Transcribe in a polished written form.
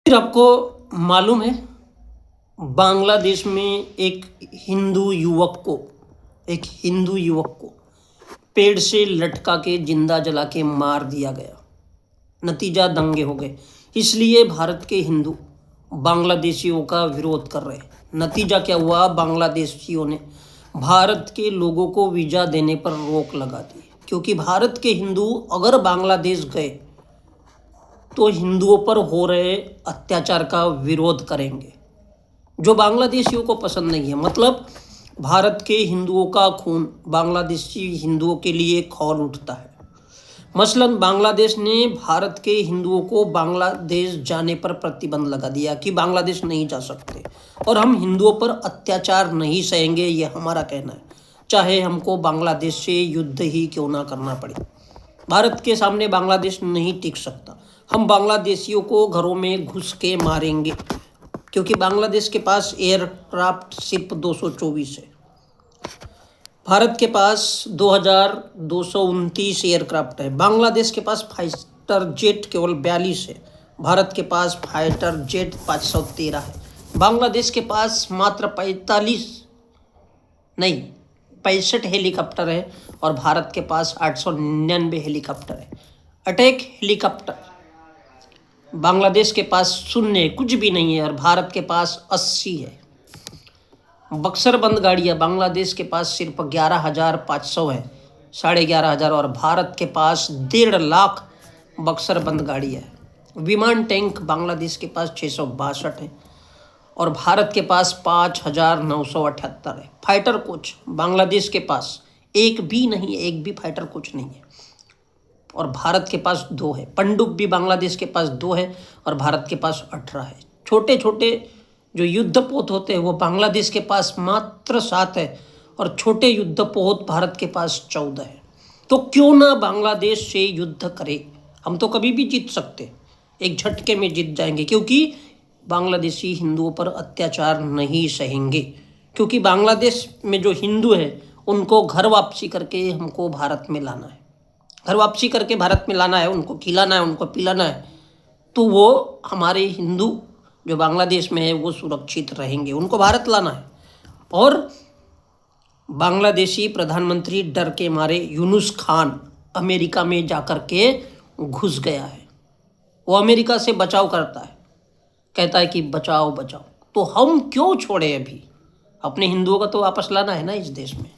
फिर आपको मालूम है बांग्लादेश में एक हिंदू युवक को पेड़ से लटका के जिंदा जला के मार दिया गया। नतीजा दंगे हो गए। इसलिए भारत के हिंदू बांग्लादेशियों का विरोध कर रहे हैं। नतीजा क्या हुआ? बांग्लादेशियों ने भारत के लोगों को वीजा देने पर रोक लगा दी, क्योंकि भारत के हिंदू अगर बांग्लादेश गए तो हिंदुओं पर हो रहे अत्याचार का विरोध करेंगे, जो बांग्लादेशियों को पसंद नहीं है। मतलब भारत के हिंदुओं का खून बांग्लादेशी हिंदुओं के लिए खौल उठता है। मसलन बांग्लादेश ने भारत के हिंदुओं को बांग्लादेश जाने पर प्रतिबंध लगा दिया कि बांग्लादेश नहीं जा सकते, और हम हिंदुओं पर अत्याचार नहीं सहेंगे, ये हमारा कहना है, चाहे हमको बांग्लादेश से युद्ध ही क्यों ना करना पड़े। भारत के सामने बांग्लादेश नहीं टिक सकता। हम बांग्लादेशियों को घरों में घुस के मारेंगे, क्योंकि बांग्लादेश के पास एयरक्राफ्ट शिप 224 है। भारत के पास 2229 एयरक्राफ्ट है। बांग्लादेश के पास फाइटर जेट केवल 42 है। भारत के पास फाइटर जेट 513 है। बांग्लादेश के पास मात्र 65 हेलीकॉप्टर है, और भारत के पास 899 हेलीकॉप्टर है। अटैक हेलीकॉप्टर बांग्लादेश के पास शून्य है, कुछ भी नहीं है, और भारत के पास 80 है। बक्सरबंद गाड़ियाँ बांग्लादेश के पास सिर्फ 11,500 है, 11,500, और भारत के पास 1.5 लाख बक्सरबंद गाड़ियाँ है। विमान टैंक बांग्लादेश के पास 662 है, और भारत के पास 5,978 है। फाइटर कोच बांग्लादेश के पास एक भी फाइटर कोच नहीं है, और भारत के पास 2 है। पनडुब्बी भी बांग्लादेश के पास 2 है, और भारत के पास 18 है। छोटे छोटे जो युद्धपोत होते हैं वो बांग्लादेश के पास मात्र 7 है, और छोटे युद्धपोत भारत के पास 14 है। तो क्यों ना बांग्लादेश से युद्ध करे? हम तो कभी भी जीत सकते, एक झटके में जीत जाएंगे, क्योंकि बांग्लादेशी हिंदुओं पर अत्याचार नहीं सहेंगे। क्योंकि बांग्लादेश में जो हिंदू है उनको घर वापसी करके हमको भारत में लाना है। घर वापसी करके भारत में लाना है, उनको खिलाना है, उनको पिलाना है, तो वो हमारे हिंदू जो बांग्लादेश में है वो सुरक्षित रहेंगे। उनको भारत लाना है। और बांग्लादेशी प्रधानमंत्री डर के मारे यूनुस खान अमेरिका में जाकर के घुस गया है। वो अमेरिका से बचाव करता है, कहता है कि बचाओ बचाओ। तो हम क्यों छोड़े? अभी अपने हिंदुओं का तो वापस लाना है ना इस देश में।